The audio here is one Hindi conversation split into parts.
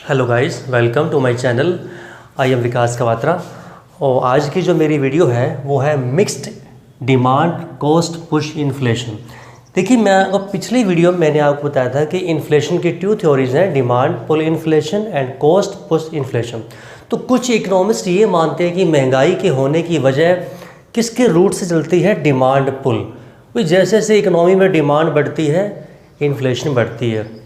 Hello guys, welcome to my channel. I am Vikas Kawatra और आज की जो मेरी वीडियो है वो है mixed demand cost push inflation. देखिए, मैं आपको पिछली वीडियो में मैंने आपको बताया था कि इन्फ्लेशन की टू थ्योरीज हैं, demand pull inflation and cost push inflation. तो कुछ इकोनॉमिस्ट ये मानते हैं कि महंगाई के होने की वजह किसके रूट से चलती है, डिमांड पुल। जैसे जैसे इकोनॉमी में डिमांड बढ़ती है इन्फ्लेशन बढ़ती है।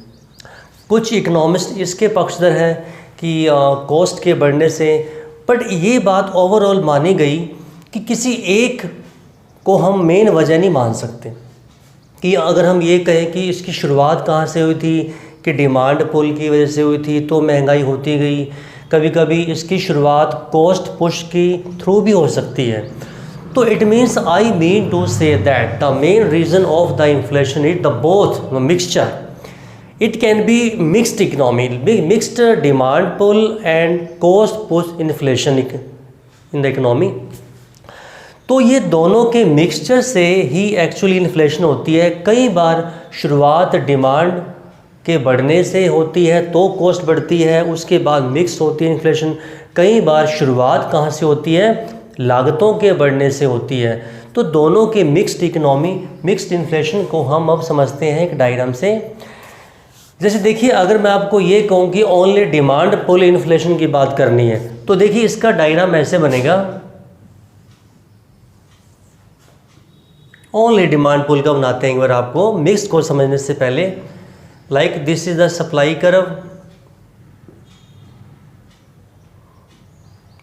कुछ इकोनॉमिस्ट इसके पक्षधर हैं कि कॉस्ट के बढ़ने से, बट ये बात ओवरऑल मानी गई कि किसी एक को हम मेन वजह नहीं मान सकते। कि अगर हम ये कहें कि इसकी शुरुआत कहाँ से हुई थी, कि डिमांड पुल की वजह से हुई थी तो महंगाई होती गई। कभी कभी इसकी शुरुआत कॉस्ट पुश की थ्रू भी हो सकती है। तो it means I mean to say that the main reason of the inflation is the both mixture. It can be mixed economy, mixed demand pull and cost push inflation in the economy। तो ये दोनों के मिक्सचर से ही एक्चुअली इन्फ्लेशन होती है। कई बार शुरुआत डिमांड के बढ़ने से होती है तो कॉस्ट बढ़ती है, उसके बाद मिक्स होती है इन्फ्लेशन। कई बार शुरुआत कहाँ से होती है, लागतों के बढ़ने से होती है। तो दोनों के मिक्स्ड इकोनॉमी, मिक्स्ड इन्फ्लेशन को हम अब समझते हैं एक डायग्राम से। जैसे देखिए, अगर मैं आपको ये कहूँ कि ओनली डिमांड पुल इन्फ्लेशन की बात करनी है तो देखिए इसका डायग्राम ऐसे बनेगा। ओनली डिमांड पुल का बनाते हैं एक बार आपको मिक्स को समझने से पहले। Like this is the supply curve.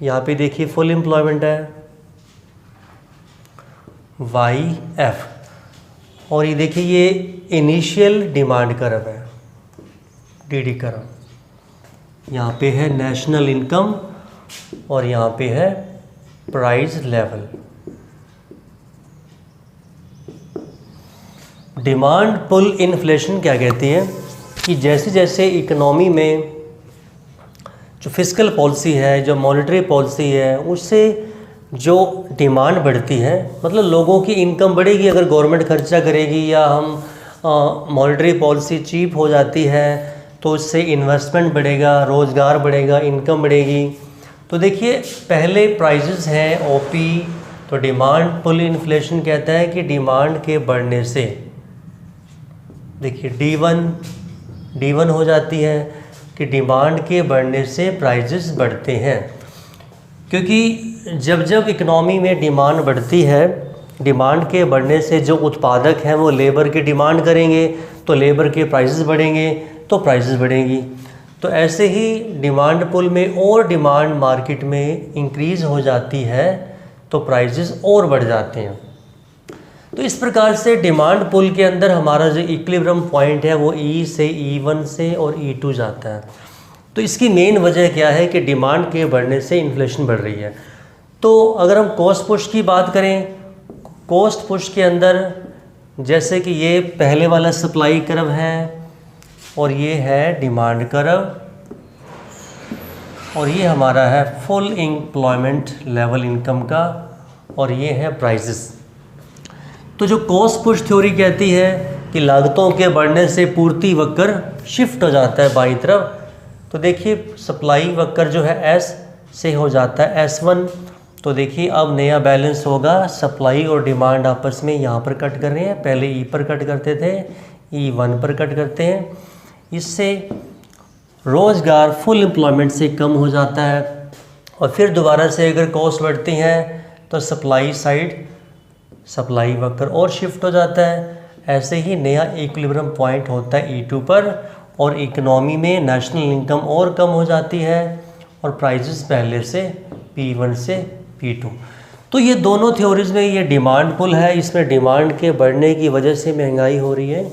यहाँ पे देखिए फुल एम्प्लॉयमेंट है YF, और ये देखिए ये इनिशियल डिमांड कर्व है DD कर्व। यहाँ पे है नेशनल इनकम और यहाँ पे है price level. Demand pull inflation क्या कहती है कि जैसे जैसे इकोनॉमी में जो फिस्कल पॉलिसी है, जो मॉनेटरी पॉलिसी है, उससे जो डिमांड बढ़ती है, मतलब लोगों की इनकम बढ़ेगी अगर गवर्नमेंट खर्चा करेगी या हम मॉनेटरी पॉलिसी चीप हो जाती है तो उससे इन्वेस्टमेंट बढ़ेगा, रोज़गार बढ़ेगा, इनकम बढ़ेगी। तो देखिए पहले प्राइजेस हैं OP, तो डिमांड पुल इन्फ्लेशन कहता है कि डिमांड के बढ़ने से देखिए D1 हो जाती है कि डिमांड के बढ़ने से प्राइजेस बढ़ते हैं। क्योंकि जब जब इकोनॉमी में डिमांड बढ़ती है, डिमांड के बढ़ने से जो उत्पादक हैं वो लेबर की डिमांड करेंगे तो लेबर के प्राइसेस बढ़ेंगे तो प्राइसेस बढ़ेंगी। तो ऐसे ही डिमांड पुल में और डिमांड मार्केट में इंक्रीज़ हो जाती है तो प्राइसेस और बढ़ जाते हैं। तो इस प्रकार से डिमांड पुल के अंदर हमारा जो इक्विलिब्रियम पॉइंट है वो E से E1 से और E2 जाता है। तो इसकी मेन वजह क्या है कि डिमांड के बढ़ने से इन्फ्लेशन बढ़ रही है। तो अगर हम कॉस्ट पुश की बात करें, कॉस्ट पुश के अंदर जैसे कि ये पहले वाला सप्लाई कर्व है और ये है डिमांड कर्व, और ये हमारा है फुल एम्प्लॉयमेंट लेवल इनकम का, और ये है प्राइसेस। तो जो कॉस्ट पुश थ्योरी कहती है कि लागतों के बढ़ने से पूर्ति वक्र शिफ्ट हो जाता है बाईं तरफ। तो देखिए सप्लाई वक्र जो है S से हो जाता है S1। तो देखिए अब नया बैलेंस होगा, सप्लाई और डिमांड आपस में यहाँ पर कट कर रहे हैं। पहले E पर कट करते थे, E1 पर कट करते हैं। इससे रोज़गार फुल एम्प्लॉयमेंट से कम हो जाता है, और फिर दोबारा से अगर कॉस्ट बढ़ती हैं तो सप्लाई साइड, सप्लाई वक्र और शिफ्ट हो जाता है। ऐसे ही नया इक्विलिब्रियम पॉइंट होता है E2 पर, और इकोनॉमी में नेशनल इनकम और कम हो जाती है और प्राइसेस पहले से P1 से P2। तो ये दोनों थ्योरीज में ये डिमांड पुल है, इसमें डिमांड के बढ़ने की वजह से महंगाई हो रही है,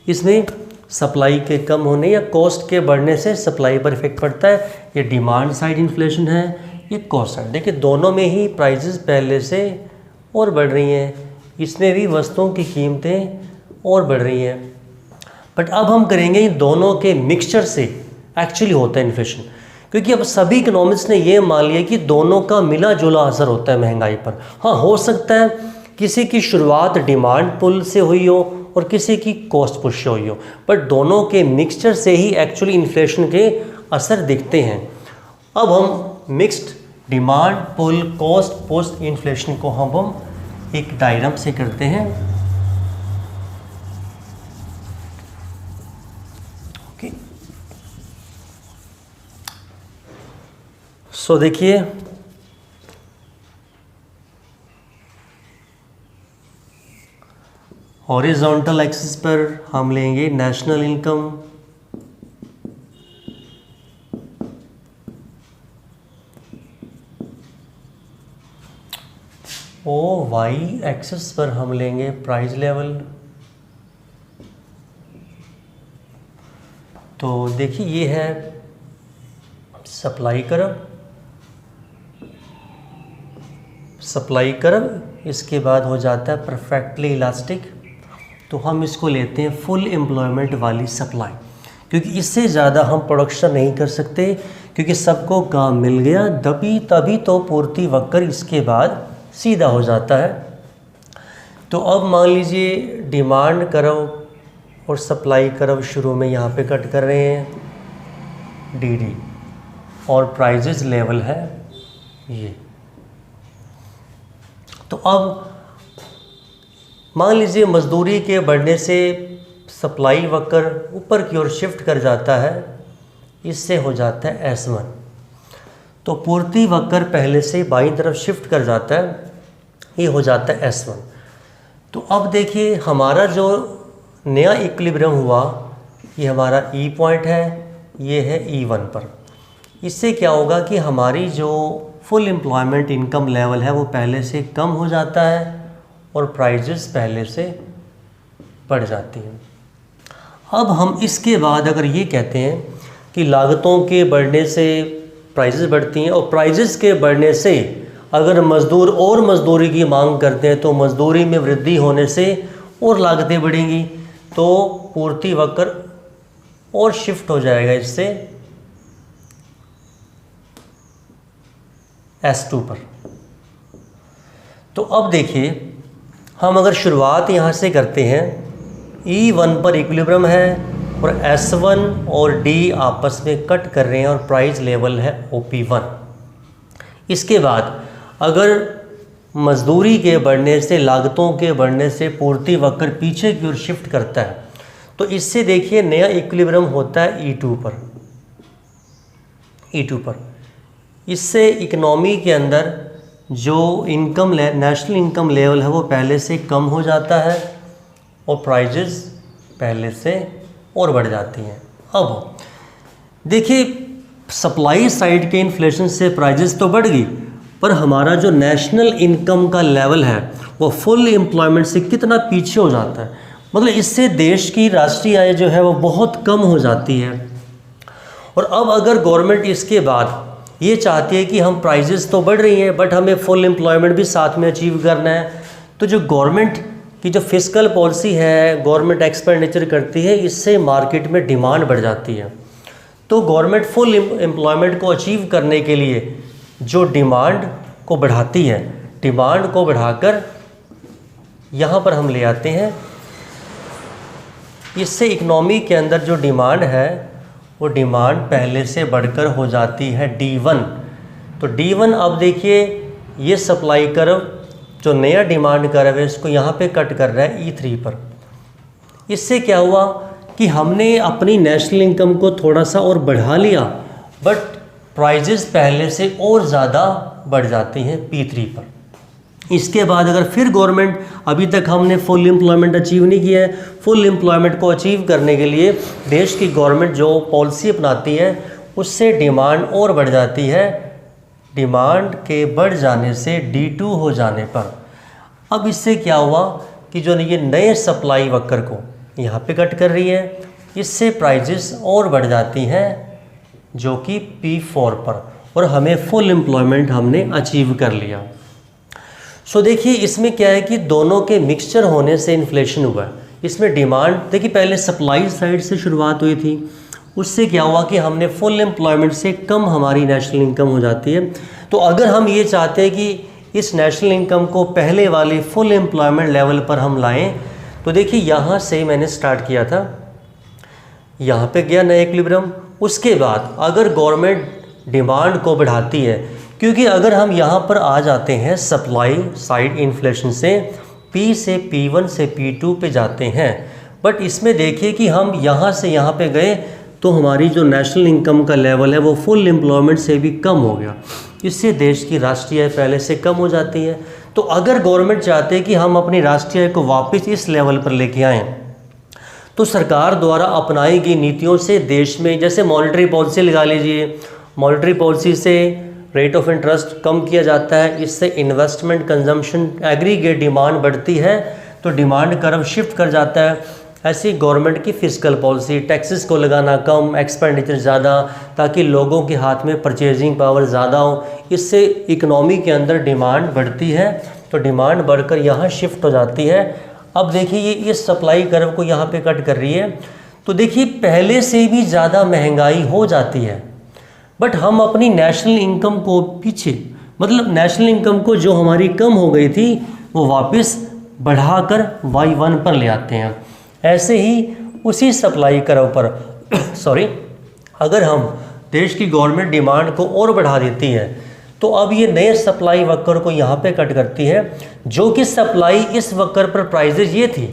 इसमें सप्लाई के कम होने या कॉस्ट के बढ़ने से सप्लाई पर इफेक्ट पड़ता है। ये डिमांड साइड इन्फ्लेशन है, ये कॉस्ट साइड। देखिए दोनों में ही प्राइसेस पहले से और बढ़ रही हैं, इसमें भी वस्तुओं की कीमतें और बढ़ रही हैं। बट अब हम करेंगे इन दोनों के मिक्सचर से एक्चुअली होता है इन्फ्लेशन। क्योंकि अब सभी इकोनॉमिस्ट ने ये मान लिया कि दोनों का मिला जुला असर होता है महंगाई पर। हाँ, हो सकता है किसी की शुरुआत डिमांड पुल से हुई हो और किसी की कॉस्ट पुश हुई हो, बट दोनों के मिक्सचर से ही एक्चुअली इन्फ्लेशन के असर दिखते हैं। अब हम mixed demand pull cost push inflation को हम एक डायग्राम से करते हैं। ओके, सो देखिए हॉरिजॉन्टल एक्सिस पर हम लेंगे नेशनल इनकम, और वाई एक्सिस पर हम लेंगे प्राइस लेवल। तो देखिए ये है सप्लाई कर्व, सप्लाई कर्व इसके बाद हो जाता है परफेक्टली इलास्टिक। तो हम इसको लेते हैं फुल एम्प्लॉयमेंट वाली सप्लाई, क्योंकि इससे ज़्यादा हम प्रोडक्शन नहीं कर सकते, क्योंकि सबको काम मिल गया तभी तो पूर्ति वक्र इसके बाद सीधा हो जाता है। तो अब मान लीजिए डिमांड कर्व और सप्लाई कर्व शुरू में यहाँ पे कट कर रहे हैं डी और प्राइजेस लेवल है ये। तो अब मान लीजिए मजदूरी के बढ़ने से सप्लाई वक्र ऊपर की ओर शिफ्ट कर जाता है, इससे हो जाता है S1। तो पूर्ति वक्र पहले से बाईं तरफ शिफ्ट कर जाता है, ये हो जाता है S1। तो अब देखिए हमारा जो नया इक्विलिब्रियम हुआ ये हमारा E पॉइंट है, ये है E1 पर। इससे क्या होगा कि हमारी जो फुल एम्प्लॉयमेंट इनकम लेवल है वो पहले से कम हो जाता है और प्राइजेस पहले से बढ़ जाती हैं। अब हम इसके बाद अगर ये कहते हैं कि लागतों के बढ़ने से प्राइजेस बढ़ती हैं और प्राइजेस के बढ़ने से अगर मज़दूर और मज़दूरी की मांग करते हैं तो मज़दूरी में वृद्धि होने से और लागतें बढ़ेंगी, तो पूर्ति वक्र और शिफ्ट हो जाएगा इससे S2 पर। तो अब देखिए हम अगर शुरुआत यहाँ से करते हैं, E1 पर इक्विलिब्रियम है और S1 और D आपस में कट कर रहे हैं और प्राइस लेवल है OP1। इसके बाद अगर मजदूरी के बढ़ने से लागतों के बढ़ने से पूर्ति वक्र पीछे की ओर शिफ्ट करता है, तो इससे देखिए नया इक्विलिब्रियम होता है E2 पर। E2 पर इससे इकोनॉमी के अंदर जो इनकम नेशनल इनकम लेवल है वो पहले से कम हो जाता है और प्राइजेस पहले से और बढ़ जाती हैं। अब देखिए सप्लाई साइड के इन्फ्लेशन से प्राइजेस तो बढ़ गई, पर हमारा जो नेशनल इनकम का लेवल है वो फुल एम्प्लॉयमेंट से कितना पीछे हो जाता है। मतलब इससे देश की राष्ट्रीय आय जो है वो बहुत कम हो जाती है। और अब अगर गवर्नमेंट इसके बाद ये चाहती है कि हम प्राइजेस तो बढ़ रही हैं बट हमें फुल एम्प्लॉयमेंट भी साथ में अचीव करना है, तो जो गवर्नमेंट की जो फिस्कल पॉलिसी है, गवर्नमेंट एक्सपेंडिचर करती है, इससे मार्केट में डिमांड बढ़ जाती है। तो गवर्नमेंट फुल एम्प्लॉयमेंट को अचीव करने के लिए जो डिमांड को बढ़ाती है, डिमांड को बढ़ाकर यहाँ पर हम ले आते हैं। इससे इकनॉमी के अंदर जो डिमांड है वो डिमांड पहले से बढ़कर हो जाती है D1। तो D1 अब देखिए ये सप्लाई कर्व जो नया डिमांड कर्व है इसको यहाँ पे कट कर रहा है E3 पर। इससे क्या हुआ कि हमने अपनी नेशनल इनकम को थोड़ा सा और बढ़ा लिया, बट प्राइजेस पहले से और ज़्यादा बढ़ जाती हैं P3 पर। इसके बाद अगर फिर गवर्नमेंट, अभी तक हमने फुल एम्प्लॉयमेंट अचीव नहीं किया है, फुल एम्प्लॉयमेंट को अचीव करने के लिए देश की गवर्नमेंट जो पॉलिसी अपनाती है उससे डिमांड और बढ़ जाती है। डिमांड के बढ़ जाने से D2 हो जाने पर अब इससे क्या हुआ कि जो ये नए सप्लाई वक्र को यहाँ पे कट कर रही है, इससे प्राइजेस और बढ़ जाती हैं जो कि P4 पर, और हमें फुल एम्प्लॉयमेंट हमने अचीव कर लिया। सो देखिए इसमें क्या है कि दोनों के मिक्सचर होने से इन्फ्लेशन हुआ है। इसमें डिमांड देखिए पहले सप्लाई साइड से शुरुआत हुई थी, उससे क्या हुआ कि हमने फुल एम्प्लॉयमेंट से कम हमारी नेशनल इनकम हो जाती है। तो अगर हम ये चाहते हैं कि इस नेशनल इनकम को पहले वाले फुल एम्प्लॉयमेंट लेवल पर हम लाएं, तो देखिए यहाँ से मैंने स्टार्ट किया था, यहाँ पे गया नया इक्विलिब्रियम, उसके बाद अगर गवर्नमेंट डिमांड को बढ़ाती है, क्योंकि अगर हम यहाँ पर आ जाते हैं सप्लाई साइड इन्फ्लेशन से P से P1 से P2 पे जाते हैं, बट इसमें देखिए कि हम यहाँ से यहाँ पे गए तो हमारी जो नेशनल इनकम का लेवल है वो फुल एम्प्लॉयमेंट से भी कम हो गया। इससे देश की राष्ट्रीय आय पहले से कम हो जाती है। तो अगर गवर्नमेंट चाहते हैं कि हम अपनी राष्ट्रीय आय को वापस इस लेवल पर लेके आएँ, तो सरकार द्वारा अपनाई गई नीतियों से देश में, जैसे मॉनेटरी पॉलिसी लगा लीजिए, मॉनेटरी पॉलिसी से रेट ऑफ इंटरेस्ट कम किया जाता है, इससे इन्वेस्टमेंट, कंजम्पशन, एग्रीगेट डिमांड बढ़ती है, तो डिमांड कर्व शिफ्ट कर जाता है। ऐसी गवर्नमेंट की फिस्कल पॉलिसी, टैक्सेस को लगाना कम, एक्सपेंडिचर ज़्यादा, ताकि लोगों के हाथ में परचेजिंग पावर ज़्यादा हो, इससे इकनॉमी के अंदर डिमांड बढ़ती है, तो डिमांड बढ़कर यहाँ शिफ्ट हो जाती है। अब देखिए ये इस सप्लाई कर्व को यहाँ पे कट कर रही है, तो देखिए पहले से भी ज़्यादा महंगाई हो जाती है, बट हम अपनी नेशनल इनकम को पीछे, मतलब नेशनल इनकम को जो हमारी कम हो गई थी वो वापस बढ़ाकर Y1 पर ले आते हैं। ऐसे ही उसी सप्लाई कर्व पर अगर हम देश की गवर्नमेंट डिमांड को और बढ़ा देती है, तो अब ये नए सप्लाई वक्र को यहाँ पे कट करती है, जो कि सप्लाई इस वक्र पर प्राइजेज ये थी,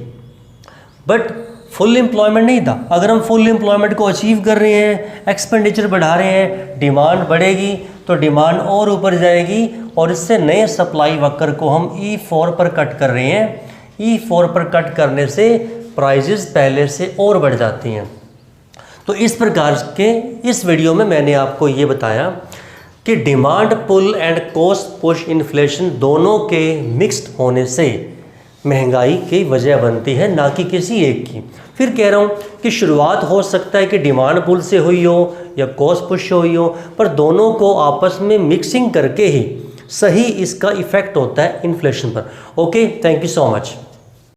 बट फुल एम्प्लॉयमेंट नहीं था। अगर हम फुल एम्प्लॉयमेंट को अचीव कर रहे हैं, एक्सपेंडिचर बढ़ा रहे हैं, डिमांड बढ़ेगी, तो डिमांड और ऊपर जाएगी, और इससे नए सप्लाई वक्र को हम E4 पर कट कर रहे हैं। E4 पर कट करने से प्राइजेस पहले से और बढ़ जाती हैं। तो इस प्रकार के इस वीडियो में मैंने आपको ये बताया कि demand pull and cost push inflation दोनों के मिक्स्ड होने से महंगाई की वजह बनती है, ना कि किसी एक की। फिर कह रहा हूँ कि शुरुआत हो सकता है कि डिमांड पुल से हुई हो या कॉस्ट पुश से हुई हो, पर दोनों को आपस में मिक्सिंग करके ही सही इसका इफ़ेक्ट होता है इन्फ्लेशन पर। Okay, thank you so much.